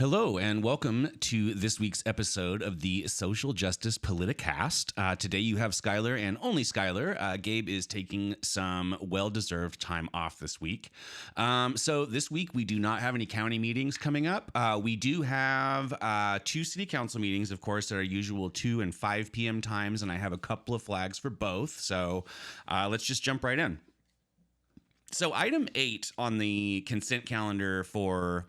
Hello, and welcome to this week's episode of the Social Justice Politicast. Today you have Skylar and only Skylar. Gabe is taking some well-deserved time off this week. So this week we do not have any county meetings coming up. We do have two city council meetings, of course, at our usual 2 and 5 p.m. times, and I have a couple of flags for both. So let's just jump right in. So item 8 on the consent calendar for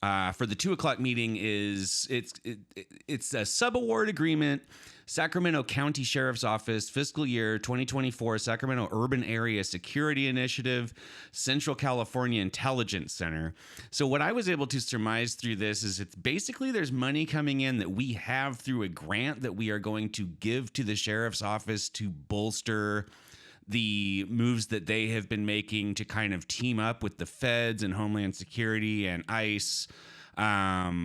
the 2 o'clock meeting is it's a subaward agreement, Sacramento County Sheriff's Office, fiscal year 2024, Sacramento Urban Area Security Initiative, Central California Intelligence Center. So what I was able to surmise through this is it's basically there's money coming in that we have through a grant that we are going to give to the Sheriff's Office to bolster the moves that they have been making to kind of team up with the feds and Homeland Security and ICE. I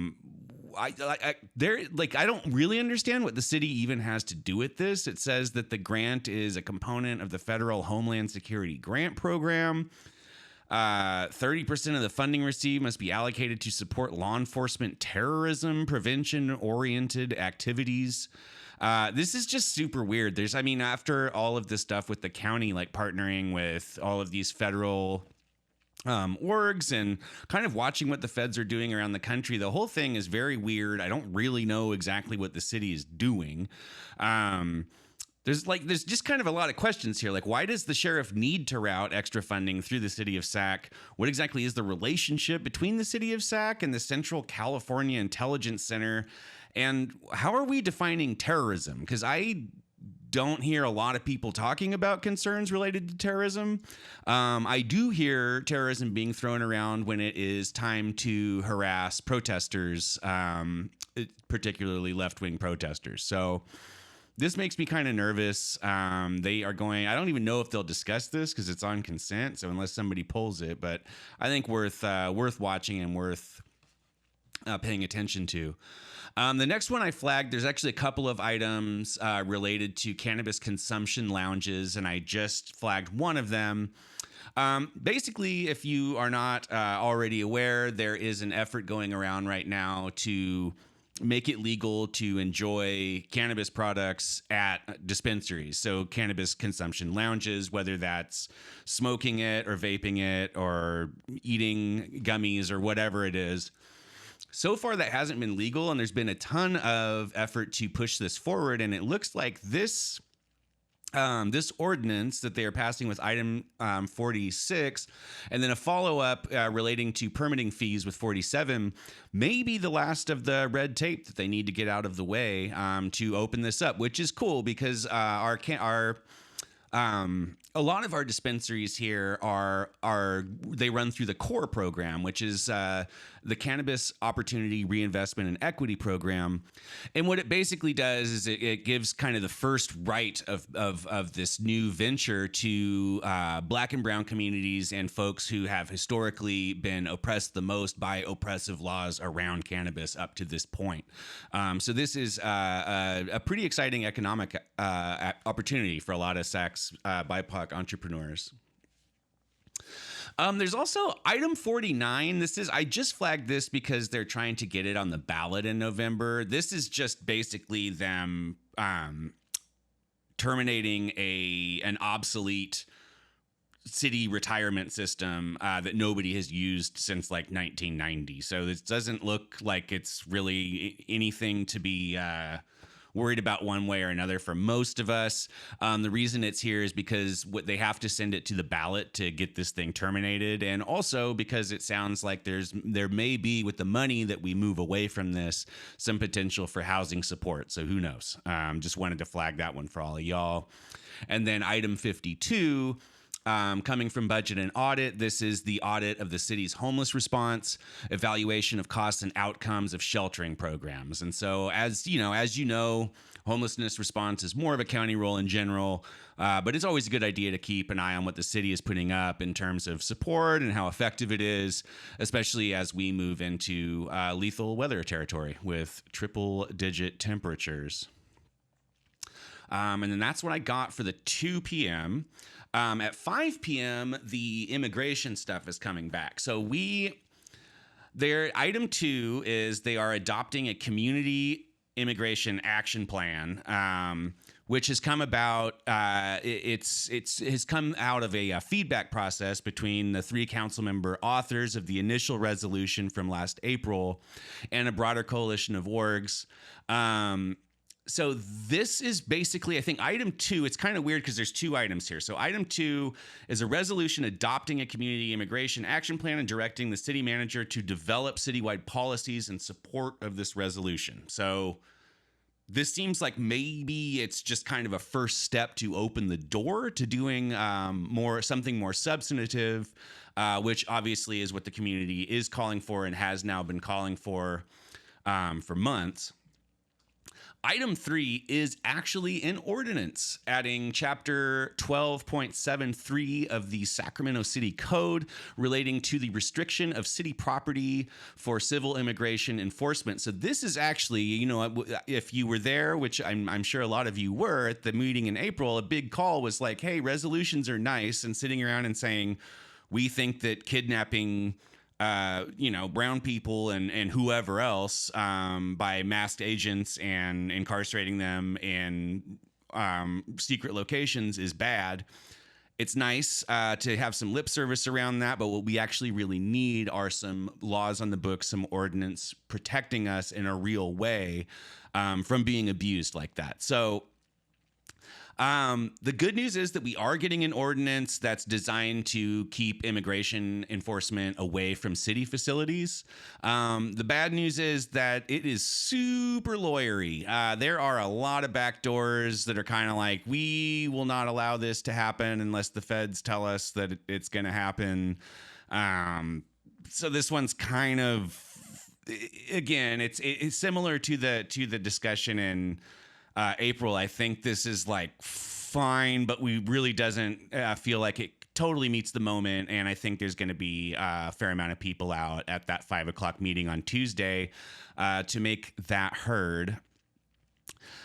don't really understand what the city even has to do with this. It says that the grant is a component of the federal Homeland Security grant program. 30% of the funding received must be allocated to support law enforcement terrorism prevention-oriented activities. This is just super weird. After all of this stuff with the county, like partnering with all of these federal orgs and kind of watching what the feds are doing around the country, the whole thing is very weird. I don't really know exactly what the city is doing. There's just kind of a lot of questions here. Like, why does the sheriff need to route extra funding through the city of Sac? What exactly is the relationship between the city of Sac and the Central California Intelligence Center? And how are we defining terrorism? Because I don't hear a lot of people talking about concerns related to terrorism. I do hear terrorism being thrown around when it is time to harass protesters, particularly left-wing protesters. So this makes me kind of nervous. They are going, I don't even know if they'll discuss this because it's on consent. So unless somebody pulls it, but I think worth watching and worth paying attention to. The next one I flagged, there's actually a couple of items related to cannabis consumption lounges, and I just flagged one of them. Basically, if you are not already aware, there is an effort going around right now to make it legal to enjoy cannabis products at dispensaries. So cannabis consumption lounges, whether that's smoking it or vaping it or eating gummies or whatever it is. So far, that hasn't been legal, and there's been a ton of effort to push this forward. And it looks like this ordinance that they are passing with item 46, and then a follow-up relating to permitting fees with 47, may be the last of the red tape that they need to get out of the way to open this up, which is cool because a lot of our dispensaries here they run through the CORE program, which is the Cannabis Opportunity Reinvestment and Equity Program. And what it basically does is it gives kind of the first right of this new venture to Black and brown communities and folks who have historically been oppressed the most by oppressive laws around cannabis up to this point. So this is a pretty exciting economic opportunity for a lot of Sac's BIPOC entrepreneurs. There's also item 49. I just flagged this because they're trying to get it on the ballot in November. This is just basically them terminating an obsolete city retirement system that nobody has used since like 1990. So this doesn't look like it's really anything to be worried about one way or another for most of us. The reason it's here is because they have to send it to the ballot to get this thing terminated. And also because it sounds like there may be, with the money that we move away from this, some potential for housing support. So who knows? Just wanted to flag that one for all of y'all. And then item 52, coming from Budget and Audit, this is the audit of the city's homeless response, evaluation of costs and outcomes of sheltering programs. And so, as you know, homelessness response is more of a county role in general, but it's always a good idea to keep an eye on what the city is putting up in terms of support and how effective it is, especially as we move into lethal weather territory with triple-digit temperatures. And then that's what I got for the 2 p.m. At 5 p.m., the immigration stuff is coming back. So Their item 2 is they are adopting a community immigration action plan, which has come about. It's has come out of a feedback process between the 3 council member authors of the initial resolution from last April and a broader coalition of orgs. So this is basically, I think, item 2. It's kind of weird because there's 2 items here. So item 2 is a resolution adopting a community immigration action plan and directing the city manager to develop citywide policies in support of this resolution. So this seems like maybe it's just kind of a first step to open the door to doing something more substantive, which obviously is what the community is calling for and has now been calling for months. Item 3 is actually an ordinance adding chapter 12.73 of the Sacramento City Code relating to the restriction of city property for civil immigration enforcement. So this is actually, if you were there, which I'm sure a lot of you were at the meeting in April, a big call was like, hey, resolutions are nice, and sitting around and saying, we think that kidnapping brown people and whoever else by masked agents and incarcerating them in secret locations is bad. It's nice to have some lip service around that, but what we actually really need are some laws on the books, some ordinance protecting us in a real way from being abused like that. So the good news is that we are getting an ordinance that's designed to keep immigration enforcement away from city facilities. The bad news is that it is super lawyery. There are a lot of backdoors that are kind of like, we will not allow this to happen unless the feds tell us that it's going to happen. So this one's kind of, again, it's similar to the discussion in April. I think this is like fine, but we really doesn't feel like it totally meets the moment. And I think there's going to be a fair amount of people out at that 5:00 meeting on Tuesday to make that heard.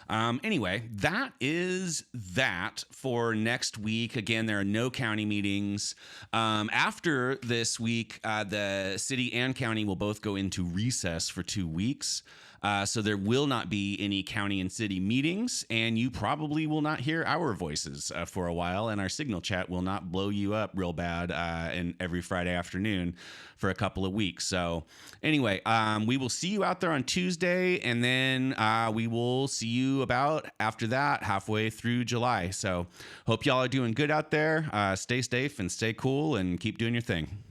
Anyway, that is that for next week. Again, there are no county meetings. After this week, the city and county will both go into recess for 2 weeks. So there will not be any county and city meetings, and you probably will not hear our voices for a while, and our signal chat will not blow you up real bad every Friday afternoon for a couple of weeks. So anyway, we will see you out there on Tuesday, and then we will see you about after that halfway through July. So hope y'all are doing good out there. Stay safe and stay cool and keep doing your thing.